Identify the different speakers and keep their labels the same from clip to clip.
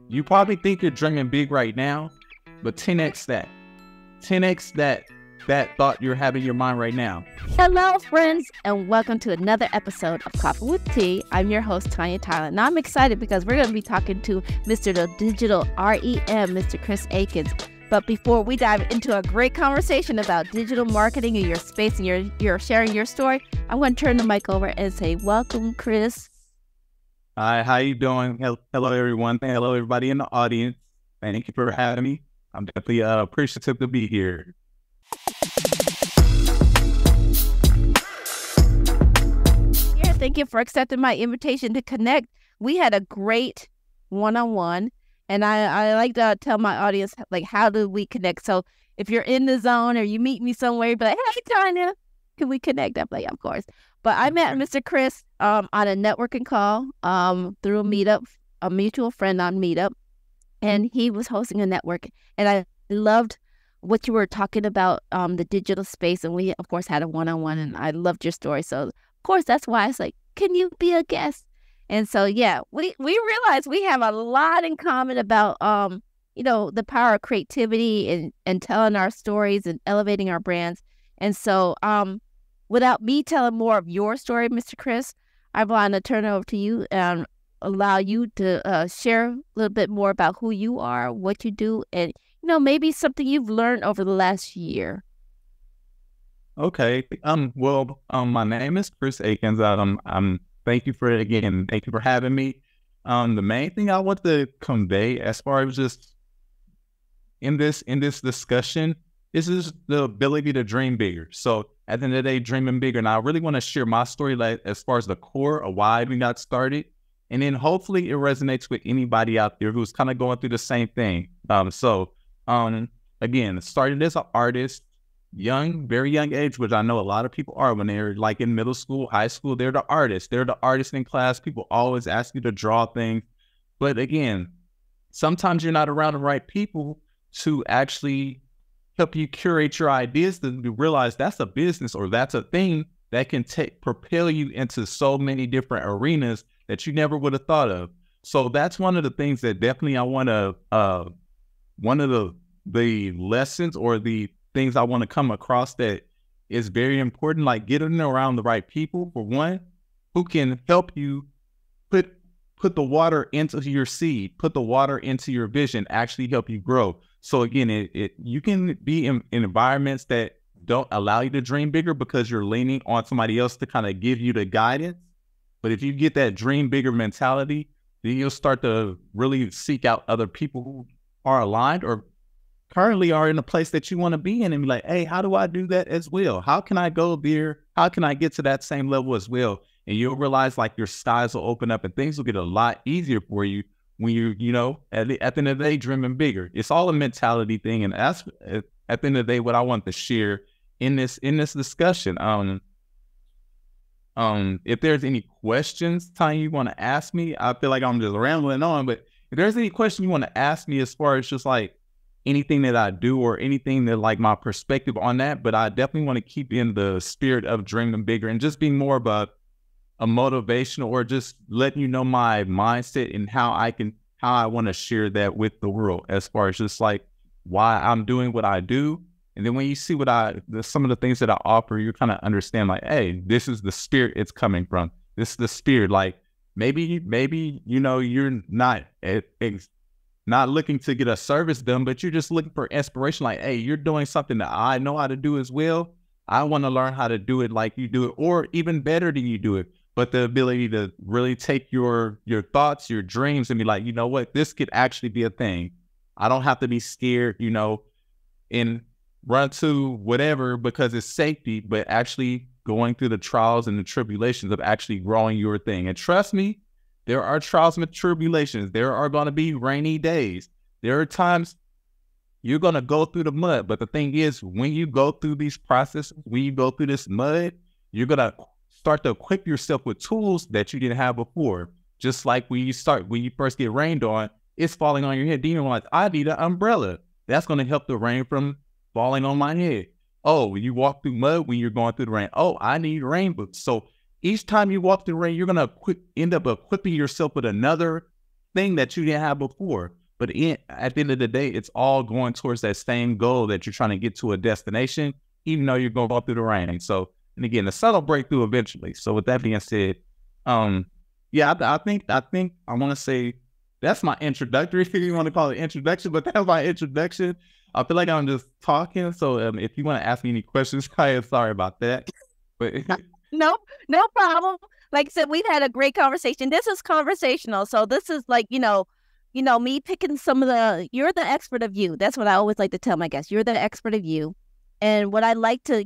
Speaker 1: You probably think you're dreaming big right now, but 10x that. 10x that thought you're having in your mind right now.
Speaker 2: Hello, friends, and welcome to another episode of Coffee with Tea. I'm your host, Tonia Tyler, and I'm excited because we're going to be talking to Mr. the Digital REM, Mr. Chris Aikens. But before we dive into a great conversation about digital marketing in your space and you're sharing your story, I'm going to turn the mic over and say, welcome, Chris.
Speaker 1: Hi, how you doing? Hello, everyone. Hello, everybody in the audience. Thank you for having me. I'm definitely appreciative to be here.
Speaker 2: Yeah, thank you for accepting my invitation to connect. We had a great one-on-one, and I like to tell my audience, like, how do we connect? So if you're in the zone or you meet me somewhere, you'd be like, hey, Tanya, can we connect? I'm like, of course. But I met Mr. Chris on a networking call through a meetup, a mutual friend on Meetup, and he was hosting a network. And I loved what you were talking about, the digital space. And we, of course, had a one-on-one, and I loved your story. So, of course, that's why I was like, can you be a guest? And so, yeah, we realized we have a lot in common about, the power of creativity and telling our stories and elevating our brands. And so, without me telling more of your story, Mr. Chris, I want to turn it over to you and allow you to share a little bit more about who you are, what you do, and, maybe something you've learned over the last year.
Speaker 1: Okay. My name is Chris Aikens. Thank you for having me. The main thing I want to convey as far as just in this discussion is just the ability to dream bigger. So at the end of the day, dreaming bigger. And I really want to share my story, like, as far as the core of why we got started. And then hopefully it resonates with anybody out there who's kind of going through the same thing. Again, started as an artist, very young age, which I know a lot of people are when they're like in middle school, high school, they're the artist. They're the artist in class. People always ask you to draw things. But again, sometimes you're not around the right people to actually help you curate your ideas to realize that's a business or that's a thing that can propel you into so many different arenas that you never would have thought of. So that's one of the things that definitely I want to, one of the lessons or the things I want to come across that is very important, like getting around the right people, for one, who can help you put the water into your seed, put the water into your vision, actually help you grow. So again, you can be in environments that don't allow you to dream bigger because you're leaning on somebody else to kind of give you the guidance. But if you get that dream bigger mentality, then you'll start to really seek out other people who are aligned or currently are in a place that you want to be in and be like, hey, how do I do that as well? How can I go there? How can I get to that same level as well? And you'll realize like your skies will open up and things will get a lot easier for you when you're, at the end of the day, dreaming bigger. It's all a mentality thing. And that's at the end of the day, what I want to share in this discussion. If there's any questions, Tanya, you want to ask me, I feel like I'm just rambling on, but if there's any question you want to ask me as far as just like anything that I do or anything that like my perspective on that, but I definitely want to keep in the spirit of dreaming bigger and just being more of a motivational or just letting you know my mindset and how I want to share that with the world as far as just like why I'm doing what I do. And then when you see some of the things that I offer, you kind of understand like, hey, this is the spirit it's coming from. This is the spirit. Like maybe, you're not looking to get a service done, but you're just looking for inspiration. Like, hey, you're doing something that I know how to do as well. I want to learn how to do it like you do it, or even better than you do it. But the ability to really take your thoughts, your dreams, and be like, you know what, this could actually be a thing. I don't have to be scared, and run to whatever because it's safety, but actually going through the trials and the tribulations of actually growing your thing. And trust me, there are trials and tribulations. There are going to be rainy days. There are times you're going to go through the mud. But the thing is, when you go through these processes, when you go through this mud, you're going to start to equip yourself with tools that you didn't have before. Just like when you first get rained on, it's falling on your head. Then you're like, I need an umbrella. That's going to help the rain from falling on my head. Oh, when you walk through mud, when you're going through the rain, oh, I need rain boots. So each time you walk through rain, you're going to end up equipping yourself with another thing that you didn't have before. But at the end of the day, it's all going towards that same goal that you're trying to get to a destination, even though you're going through the rain. So, and again, the sun will break through eventually. So with that being said, yeah, I think I want to say that's my introductory, if you want to call it introduction, but that's my introduction. I feel like I'm just talking. So if you want to ask me any questions, I am sorry about that. But
Speaker 2: no problem. Like I said, we've had a great conversation. This is conversational. So this is like, me picking you're the expert of you. That's what I always like to tell my guests. You're the expert of you. And what I like to,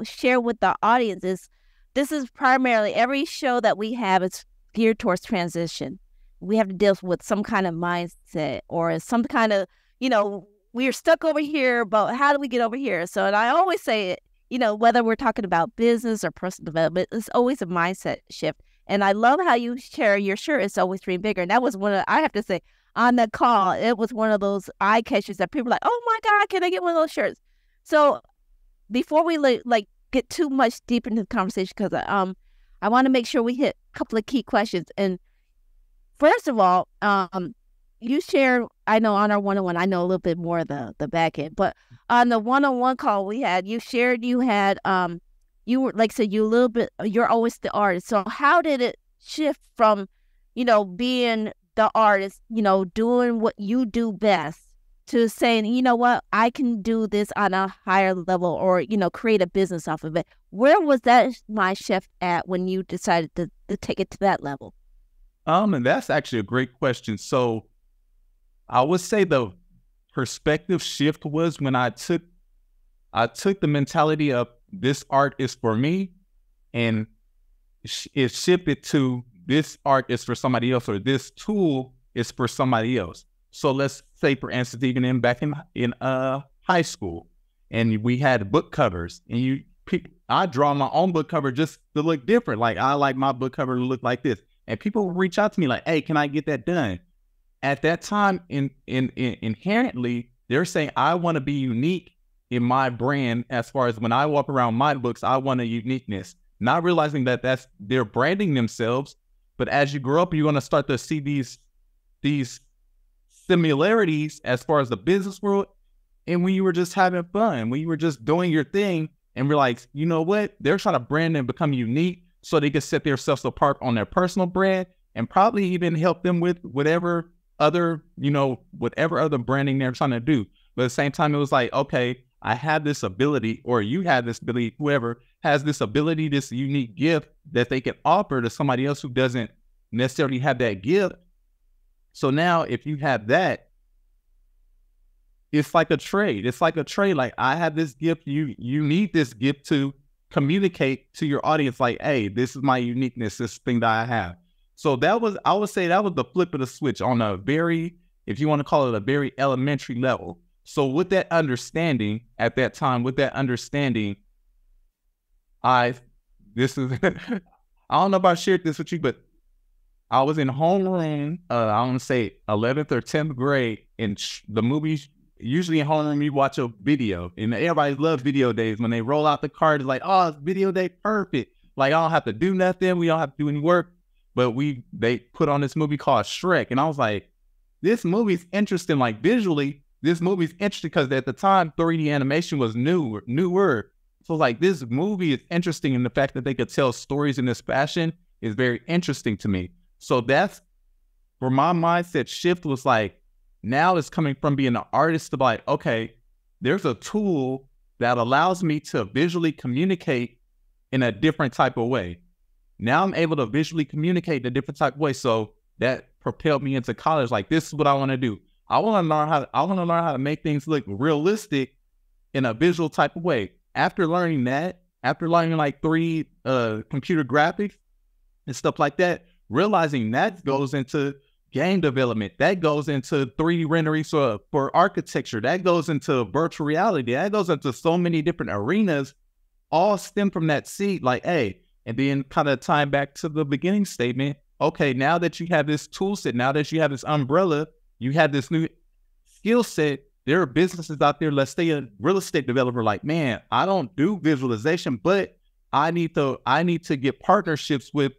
Speaker 2: share with the audience is this is primarily every show that we have is geared towards transition. We have to deal with some kind of mindset or some kind of, we're stuck over here, but how do we get over here? So, and I always say, whether we're talking about business or personal development, it's always a mindset shift. And I love how you share your shirt is always dream bigger. And that was I have to say, on the call, it was one of those eye catchers that people are like, oh my God, can I get one of those shirts? So before we get too much deep into the conversation, because I want to make sure we hit a couple of key questions. And first of all, you shared, I know on our one-on-one, I know a little bit more of the back end, but on the one-on-one call we had, you shared you had, you were, like I said, you're always the artist. So how did it shift from, being the artist, doing what you do best to saying, you know what, I can do this on a higher level or, create a business off of it? Where was that my shift at when you decided to take it to that level?
Speaker 1: And that's actually a great question. So I would say the perspective shift was when I took the mentality of this art is for me, and it shifted to this art is for somebody else, or this tool is for somebody else. So let's say, for instance, even back in high school, and we had book covers, and I draw my own book cover just to look different. Like I like my book cover to look like this, and people would reach out to me like, "Hey, can I get that done?" At that time, inherently, they're saying I want to be unique in my brand. As far as when I walk around my books, I want a uniqueness. Not realizing that they're branding themselves, but as you grow up, you're going to start to see these similarities as far as the business world. And when you were just having fun, when you were just doing your thing, and realize, you know what, they're trying to brand and become unique so they can set themselves apart on their personal brand, and probably even help them with whatever other branding they're trying to do. But at the same time, it was like, okay, I have this ability, or you have this ability, whoever has this ability, this unique gift that they can offer to somebody else who doesn't necessarily have that gift. So now if you have that, it's like a trade. It's like a trade. Like, I have this gift. You need this gift to communicate to your audience, like, hey, this is my uniqueness, this thing that I have. So I would say that was the flip of the switch on a very, if you want to call it, a very elementary level. So with that understanding at that time, I don't know if I shared this with you, but I was in homeroom, I want to say 11th or 10th grade, and the movies, usually in homeroom, you watch a video, and everybody loves video days. When they roll out the card, it's like, oh, it's video day, perfect. Like, I don't have to do nothing. We don't have to do any work. But they put on this movie called Shrek, and I was like, this movie's interesting. Like, visually, this movie's interesting, because at the time, 3D animation was newer. So like, this movie is interesting, and the fact that they could tell stories in this fashion is very interesting to me. So that's where my mindset shift was like, now it's coming from being an artist to like, okay, there's a tool that allows me to visually communicate in a different type of way. Now I'm able to visually communicate in a different type of way. So that propelled me into college. Like, this is what I want to do. I want to learn how to make things look realistic in a visual type of way. After learning like 3D computer graphics and stuff like that, realizing that goes into game development, that goes into 3D rendering for architecture, that goes into virtual reality, that goes into so many different arenas, all stem from that seed. Like, hey, and then kind of tying back to the beginning statement, okay, now that you have this tool set, now that you have this umbrella, you have this new skill set, there are businesses out there, let's say a real estate developer, like, man, I don't do visualization, but I need to get partnerships with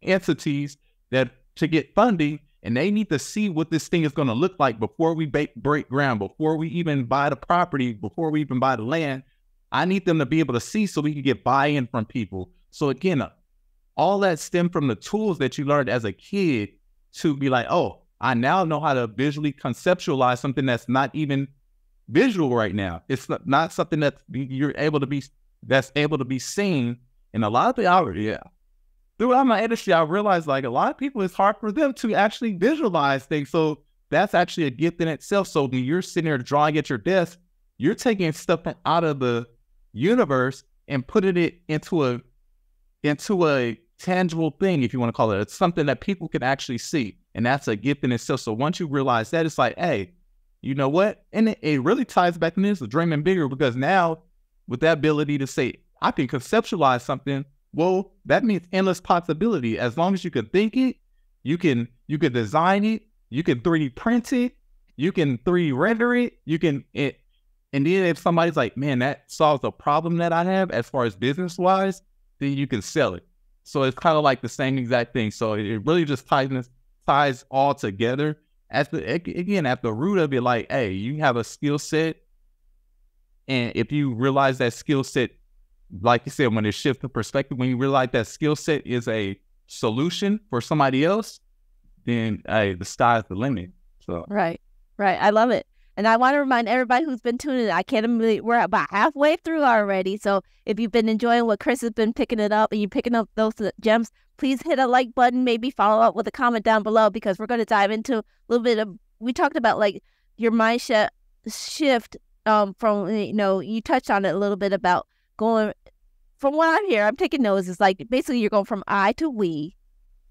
Speaker 1: entities to get funding, and they need to see what this thing is going to look like before we break ground, before we even buy the property, before we even buy the land. I need them to be able to see so we can get buy-in from people. So again, all that stemmed from the tools that you learned as a kid to be like, oh, I now know how to visually conceptualize something that's not even visual right now. It's not something that that's able to be seen. And a lot of the throughout my industry, I realized like a lot of people, it's hard for them to actually visualize things. So that's actually a gift in itself. So when you're sitting there drawing at your desk, you're taking stuff out of the universe and putting it into a tangible thing, if you want to call it. It's something that people can actually see. And that's a gift in itself. So once you realize that, it's like, hey, you know what? And it really ties back to this, dreaming bigger, because now with that ability to say, I can conceptualize something, well, that means endless possibility. As long as you can think it, you can design it, you can 3D print it, you can 3D render it, and then if somebody's like, man, that solves a problem that I have as far as business-wise, then you can sell it. So it's kind of like the same exact thing. So it really just ties all together. At the root of it, like, hey, you have a skill set, and if you realize that skill set, like you said, when it shifts the perspective, when you realize that skill set is a solution for somebody else, then hey, the sky's the limit. So
Speaker 2: right. I love it. And I want to remind everybody who's been tuning in, I can't believe we're about halfway through already. So if you've been enjoying what Chris has been picking it up and you're picking up those gems, please hit a like button, maybe follow up with a comment down below, because we're going to dive into a little bit of, we talked about like your mindset shift from, you touched on it a little bit about going, from what I'm hearing, I'm taking notes, it's like basically you're going from I to we,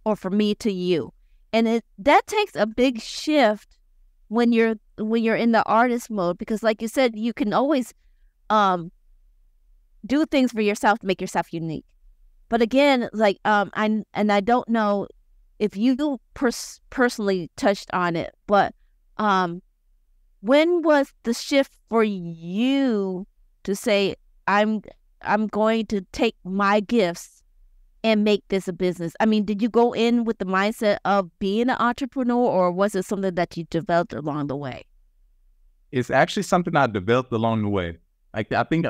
Speaker 2: or from me to you. And that takes a big shift when you're in the artist mode, because like you said, you can always do things for yourself to make yourself unique. But again, like I don't know if you personally touched on it, but when was the shift for you to say, I'm going to take my gifts and make this a business? I mean, did you go in with the mindset of being an entrepreneur, or was it something that you developed along the way?
Speaker 1: It's actually something I developed along the way. Like I think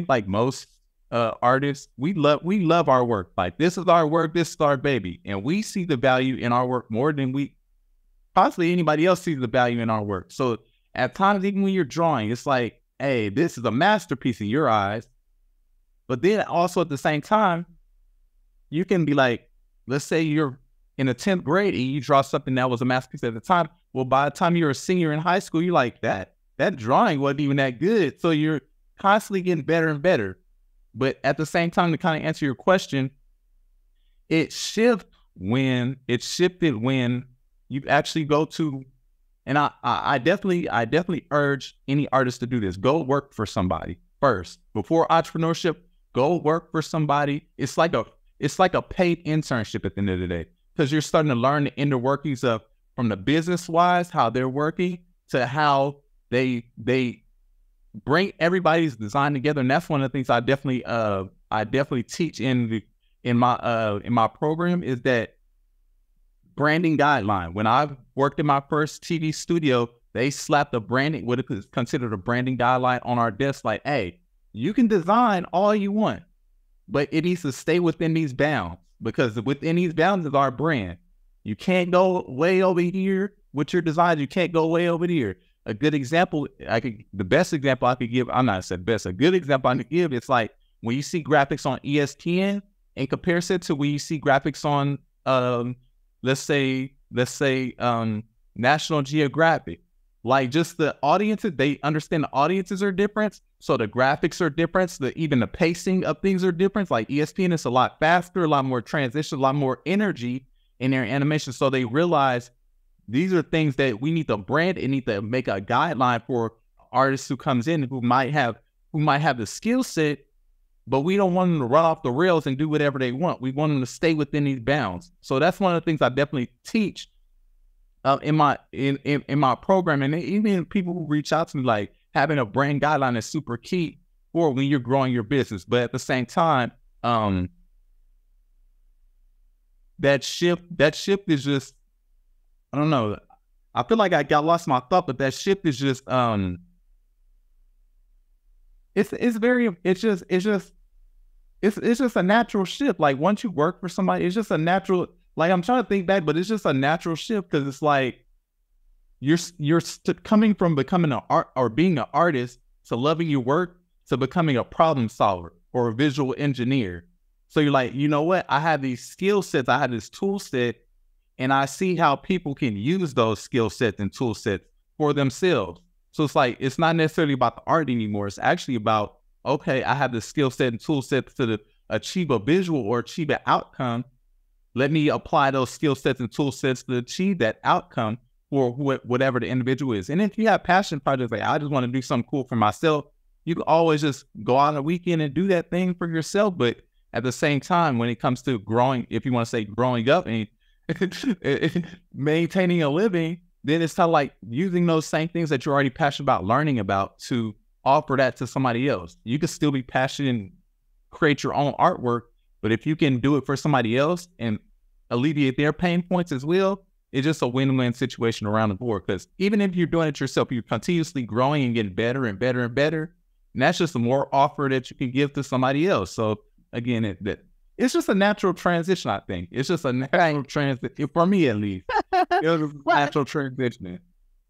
Speaker 1: like most artists, we love our work. Like, this is our work, this is our baby, and we see the value in our work more than possibly anybody else sees the value in our work. So at times, even when you're drawing, it's like, hey, this is a masterpiece in your eyes. But then also at the same time, you can be like, let's say you're in the 10th grade and you draw something that was a masterpiece at the time. Well, by the time you're a senior in high school, you're like, that drawing wasn't even that good. So you're constantly getting better and better. But at the same time, to kind of answer your question, it shifted when you actually go to, and I definitely urge any artist to do this. Go work for somebody first. Before entrepreneurship, go work for somebody. It's like a paid internship at the end of the day, because you're starting to learn the inner workings of, from the business wise, how they're working, to how they bring everybody's design together. And that's one of the things I definitely teach in my program, is that branding guideline. When I worked in my first TV studio, they slapped what is considered a branding guideline on our desk, like, hey, you can design all you want, but it needs to stay within these bounds, because within these bounds is our brand. You can't go way over here with your designs. You can't go way over here. A good example, the best example I could give, I'm not saying best, a good example I could give, it's like when you see graphics on ESPN in comparison to when you see graphics on, let's say National Geographic. Like, just the audiences, they understand the audiences are different. So the graphics are different. Even the pacing of things are different. Like ESPN is a lot faster, a lot more transition, a lot more energy in their animation. So they realize these are things that we need to brand and need to make a guideline for artists who comes in who might have the skill set, but we don't want them to run off the rails and do whatever they want. We want them to stay within these bounds. So that's one of the things I definitely teach in my program. And even people who reach out to me, like, having a brand guideline is super key for when you're growing your business. But at the same time, that shift is just I don't know. I feel like I got lost in my thought, but that shift is just it's just a natural shift. Like once you work for somebody, it's just a natural, like I'm trying to think back, but it's just a natural shift because it's like you're coming from becoming an art or being an artist to loving your work to becoming a problem solver or a visual engineer. So you're like, you know what? I have these skill sets, I have this tool set, and I see how people can use those skill sets and tool sets for themselves. So it's like, it's not necessarily about the art anymore. It's actually about, okay, I have the skill set and tool sets to achieve a visual or achieve an outcome. Let me apply those skill sets and tool sets to achieve that outcome for whatever the individual is. And if you have passion projects, like I just want to do something cool for myself, you can always just go out on a weekend and do that thing for yourself. But at the same time, when it comes to growing, if you want to say growing up and maintaining a living, then it's kind of like using those same things that you're already passionate about learning about to offer that to somebody else. You can still be passionate and create your own artwork, but if you can do it for somebody else and alleviate their pain points as well, it's just a win-win situation around the board. Because even if you're doing it yourself, you're continuously growing and getting better and better and better. And that's just a more offer that you can give to somebody else. So again, it's just a natural transition, I think. It's just a natural transition, for me at least. It was a natural transition.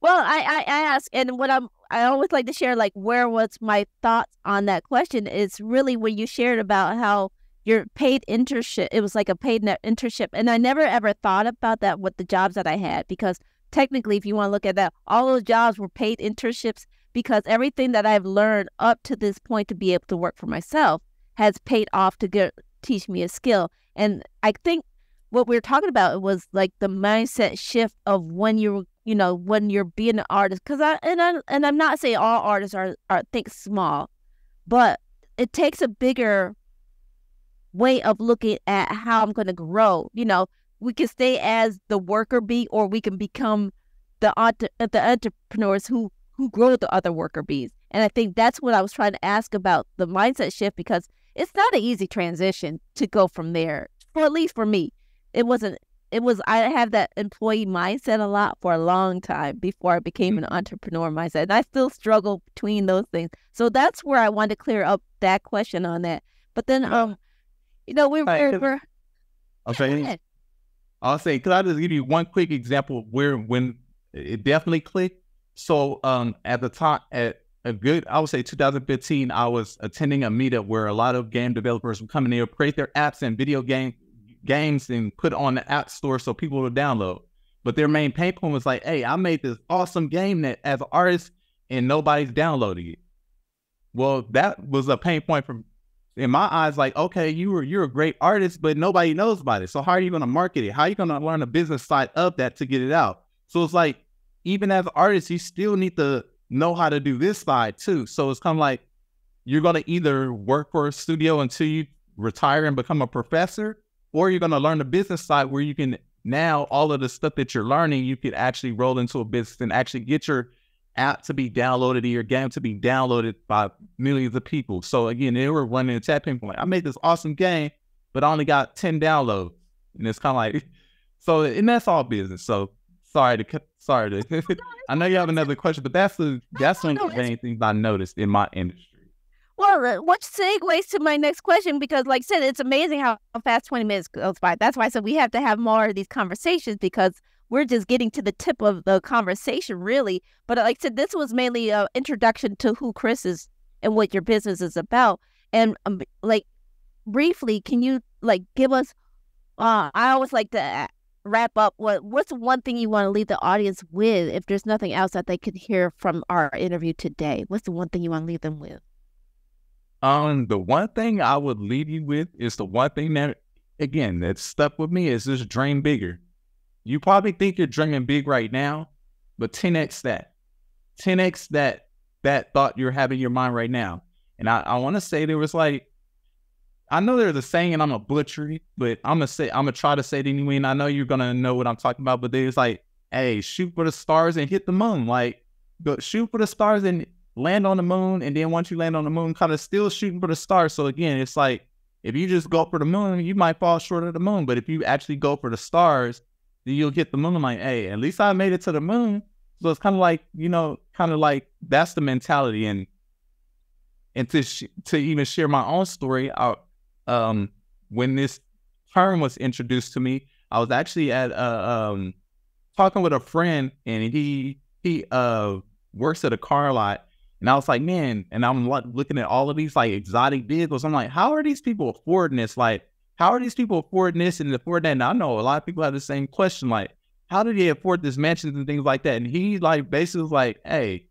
Speaker 2: Well, I ask, and what I always like to share, like, where was my thoughts on that question is really when you shared about how your paid internship, it was like a paid internship. And I never ever thought about that with the jobs that I had, because technically, if you want to look at that, all those jobs were paid internships, because everything that I've learned up to this point to be able to work for myself has paid off to teach me a skill. And I think what we were talking about was like the mindset shift of when you're being an artist. Because I'm not saying all artists are think small, but it takes a bigger way of looking at how I'm going to grow. You know, we can stay as the worker bee, or we can become the entrepreneurs who grow the other worker bees. And I think that's what I was trying to ask about the mindset shift, because it's not an easy transition to go from there. Or at least for me, I have that employee mindset a lot for a long time before I became an entrepreneur mindset. And I still struggle between those things. So that's where I wanted to clear up that question on that. But then, we're
Speaker 1: okay. I'll say, could I just give you one quick example of when it definitely clicked? So at the time, I would say 2015, I was attending a meetup where a lot of game developers would come in there, create their apps and video games and put on the app store so people would download. But their main pain point was like, hey, I made this awesome game that as an artist and nobody's downloading it. Well, that was a pain point in my eyes, like, okay, you're a great artist, but nobody knows about it. So how are you going to market it? How are you going to learn the business side of that to get it out? So it's like, even as an artist, you still need to know how to do this side too. So it's kind of like you're going to either work for a studio until you retire and become a professor, or you're going to learn the business side where you can now all of the stuff that you're learning, you could actually roll into a business and actually get your app to be downloaded and your game to be downloaded by millions of people. So again, they were running a tap people like, I made this awesome game, but I only got 10 downloads. And it's kind of like, so, and that's all business. So sorry to I know you have another question, but that's one of the main things I noticed in my industry.
Speaker 2: Well, which segues to my next question, because like I said, it's amazing how fast 20 minutes goes by. That's why I said we have to have more of these conversations, because we're just getting to the tip of the conversation, really. But like I said, this was mainly an introduction to who Chris is and what your business is about. And like briefly, can you like give us, I always like to wrap up, what's one thing you want to leave the audience with if there's nothing else that they could hear from our interview today? What's the one thing you want to leave them with?
Speaker 1: The one thing I would leave you with is the one thing that, again, that stuck with me is just dream bigger. You probably think you're dreaming big right now, but 10x that. 10x that thought you're having in your mind right now. And I want to say there was like, I know there's a saying and I'm a butcher it, but I'm going to try to say it anyway. And I know you're going to know what I'm talking about, but there's like, hey, shoot for the stars and hit the moon. Like, go shoot for the stars and land on the moon. And then once you land on the moon, kind of still shooting for the stars. So again, it's like, if you just go for the moon, you might fall short of the moon. But if you actually go for the stars, then you'll get the moon. I'm like, hey, at least I made it to the moon. So it's kind of like, that's the mentality. And to even share my own story, when this term was introduced to me, I was actually at talking with a friend, and he works at a car lot, and I was like, man, and I'm looking at all of these like exotic vehicles. I'm like, how are these people affording this? Like, how are these people affording this and affording that? And I know a lot of people have the same question, like, how do they afford this mansions and things like that? And he like basically was like, hey,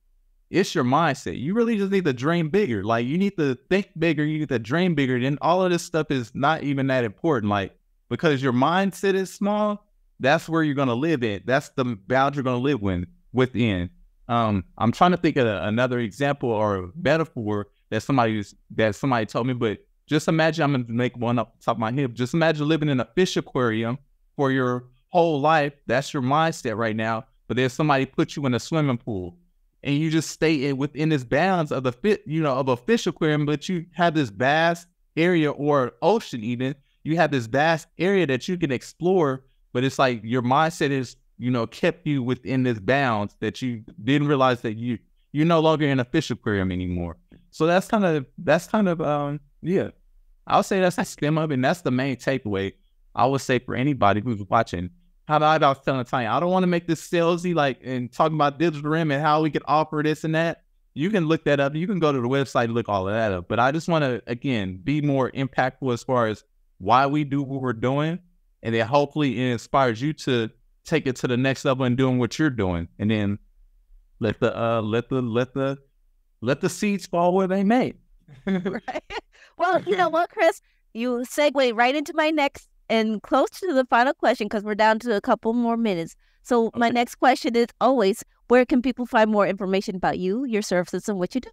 Speaker 1: it's your mindset. You really just need to dream bigger. Like, you need to think bigger. You need to dream bigger. Then all of this stuff is not even that important. Like, because your mindset is small, that's where you're going to live in. That's the bound you're going to live within. I'm trying to think of another example or metaphor that somebody told me, but just imagine, I'm going to make one up the top of my head. Just imagine living in a fish aquarium for your whole life. That's your mindset right now. But then somebody put you in a swimming pool, and you just stay within this bounds of of a fish aquarium, but you have this vast area, or ocean even. You have this vast area that you can explore, but it's like your mindset is, kept you within this bounds that you didn't realize that you're no longer in a fish aquarium anymore. So that's kind of yeah. I would say that's the stem of it, and that's the main takeaway. I would say for anybody who's watching. How I was telling Tonia, I don't want to make this salesy, and talking about Digital REM and how we can offer this and that. You can look that up. You can go to the website and look all of that up. But I just want to, again, be more impactful as far as why we do what we're doing, and then hopefully it inspires you to take it to the next level and doing what you're doing, and then let the seeds fall where they may.
Speaker 2: Right. Well, you know what, Chris? You segue right into my next and close to the final question, because we're down to a couple more minutes. So my next question is always, where can people find more information about you, your services, and what you do?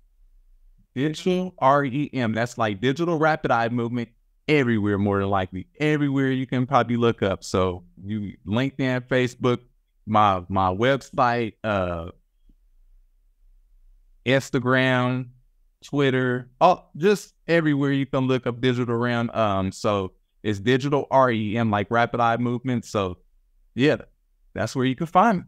Speaker 1: Digital REM. That's like Digital Rapid Eye Movement. Everywhere, more than likely. Everywhere you can probably look up. So you LinkedIn, Facebook, my website, Instagram, Twitter, just everywhere you can look up Digital REM. So it's Digital REM, like Rapid Eye Movement. So yeah, that's where you can find me.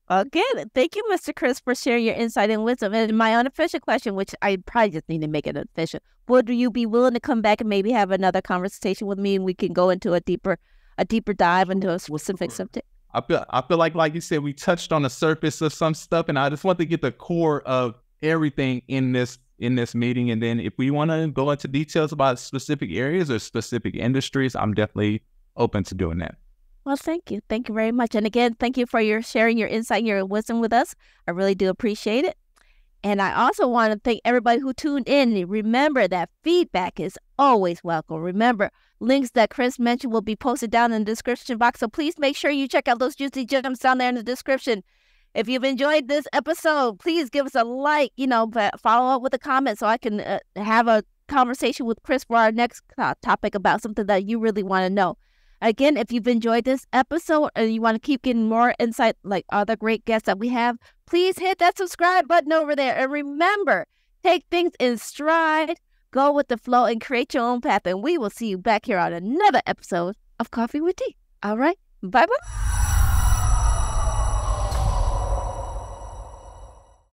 Speaker 2: Again, thank you, Mr. Chris, for sharing your insight and wisdom. And my unofficial question, which I probably just need to make it official, would you be willing to come back and maybe have another conversation with me, and we can go into a deeper dive into a specific subject?
Speaker 1: I feel like you said, we touched on the surface of some stuff, and I just want to get the core of everything in this meeting. And then if we want to go into details about specific areas or specific industries, I'm definitely open to doing that.
Speaker 2: Well, thank you. Thank you very much. And again, thank you for sharing your insight and your wisdom with us. I really do appreciate it. And I also want to thank everybody who tuned in. Remember that feedback is always welcome. Remember, links that Chris mentioned will be posted down in the description box. So please make sure you check out those juicy gems down there in the description. If you've enjoyed this episode, please give us a like, but follow up with a comment so I can have a conversation with Chris for our next topic about something that you really want to know. Again, if you've enjoyed this episode and you want to keep getting more insight like other great guests that we have, please hit that subscribe button over there. And remember, take things in stride, go with the flow, and create your own path. And we will see you back here on another episode of Coffee with Tea. All right. Bye-bye.